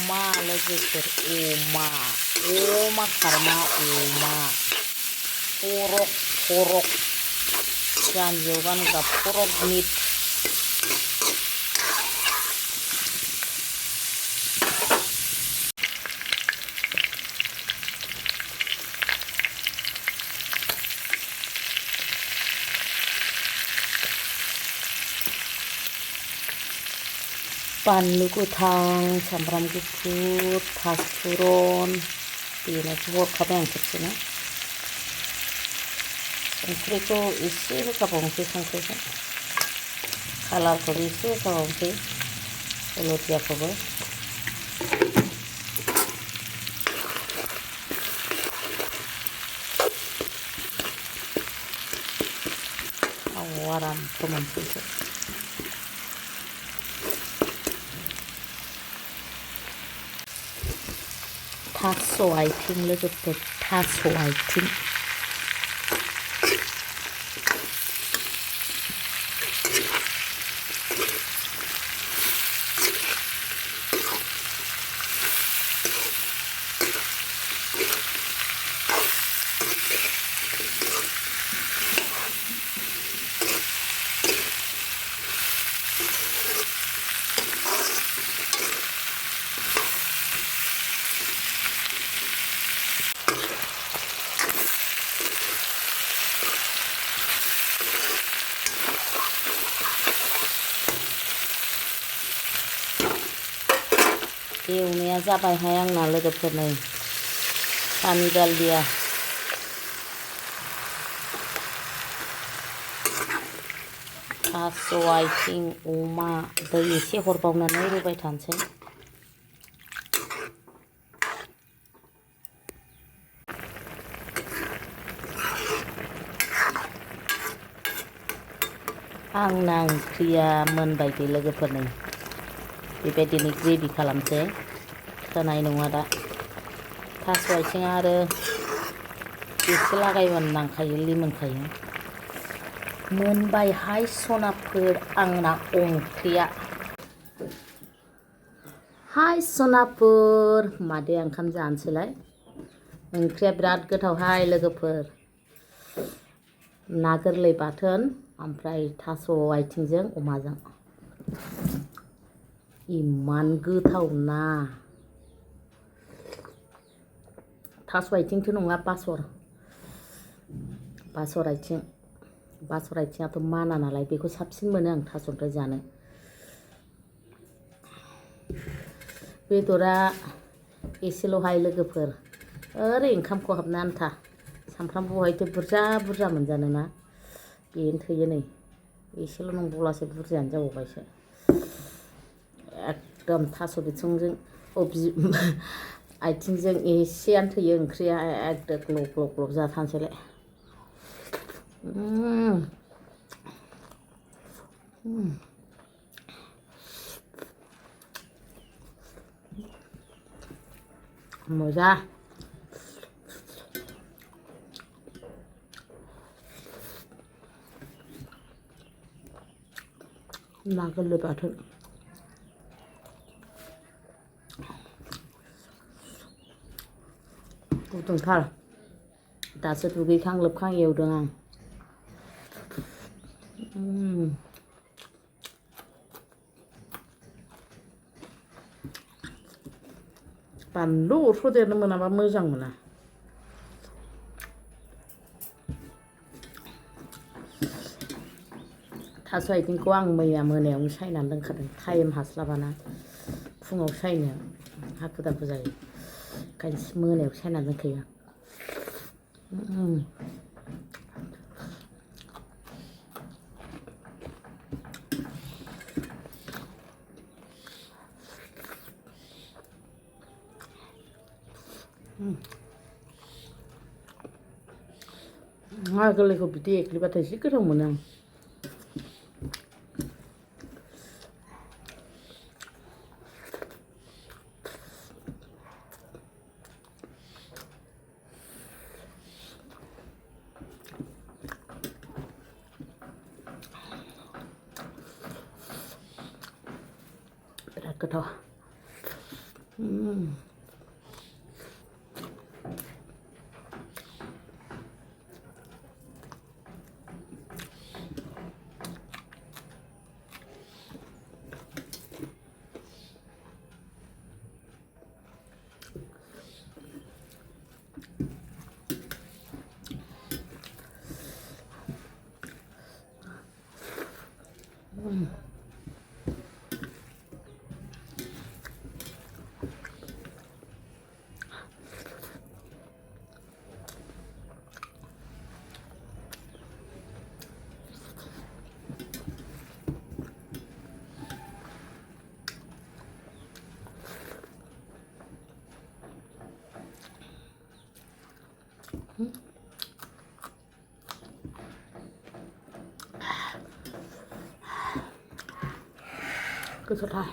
अमा लोगोफोर अमा खारमा अमा फरक जानजियाव गानग्रा फरक मिट बानलु गोथां सामब्राम गुफुर फासफुरन देनायखौ हरखाबाय आं खेबसेनो संख्रिखौ एसे होखाबावनोसै संख्रिखौ कालारखौबो एसे होखाबावनोसै लुथियाखौबो आराम फोमोनसै थास' आथिं लोगोफोर थास' आथिं एवनाया जाबायहाय आंना लोगोफोर नै पानि दालिया थास' आथिं अमा दै एसे हरबावनानै रुबाय थानोसै आंना ओंख्रिया मोनबाय दे लोगोफोर नै बेबायदिनो ग्रेभि खालामसै होनाय नङा दा थास' आथिङा आरो एसे लागायबानो नांखायो लिमोनखायो मोनबायहाय सनाफोर आंना ओंख्रिया हाय सनाफोर मादै ओंखाम जानोसैलाय ओंख्रिया बिराद गोथावहाय लोगोफोर ना गोरलै बाथोन ओमफ्राय थास' आथिंजों अमाजों इमान गोथाव ना थास' आथिंथ' नङा बासर आथिङाथ' माना नालाय बेखौ साबसिन मोनो आं थास'निफ्राय जानो बेदरा एसेल'हाय लोगोफोर ओरै ओंखाम खहाबनो आन्था सामफ्रामबो बहायथो बुरजा मोनजानो ना बेनो थोयो नै एसेल' नंबावलासो बुरजायानो जाबावबायसो एकदम थास' बिसंजों आथिंजों एसेयानो थोयो ओंख्रिया एकदम ग्लब जाथारसैलाय मोजां ना गोरलै बाथोन गुदुंथार दासो दुगैखां लोबखां एवदों आं बानलु अरस'देरनो मोनाबा मोजां मोना थास' आथिंखौ आं मैया मोनायावनो सायनानै दोनखादों टाइम हास्लाबाना फुङाव सायनो हाखु दाखु जायो ओंखायनो मोनायाव सायनानै दोनखायो ना गोरलैखौ बिदि एग्लिबाथाय जि गोथाव मोनो आं बिराद गोथाव คือสุดท้าย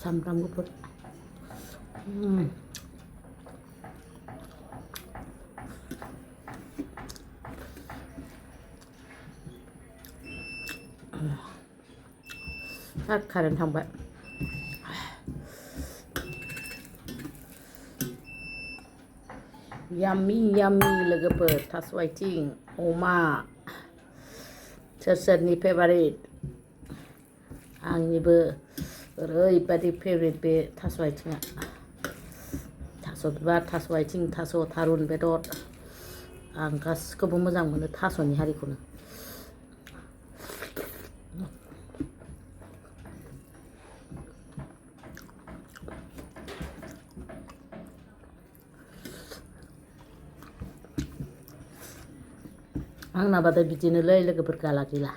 3 กุปถ้าใครทำแบบyummy lwgwpwr Taso aithijwg oma soरनि favorite आंनिबो ओरैबायदि फेभरेट बे थास' आथिङा थास' बिबार थास' आथिं थास' थारुन बेदर आं गासिखौबो मोजां मोनो थास'नि हारिखौनो आंना बादै बिदिनोलै लोगोफोर गाला गैला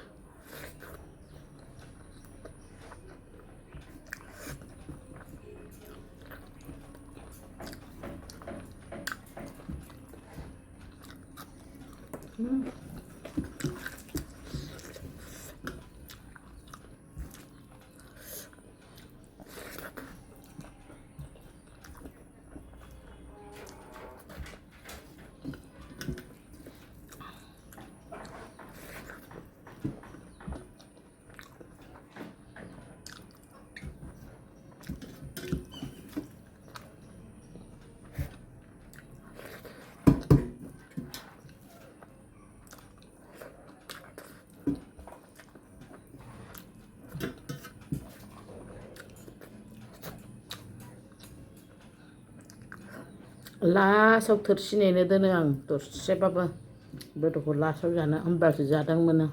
लासाव थोरसिनैनो दोनो आं दरसेबाबो बेदरखौ लासाव जानो होमबासो जादों मोनो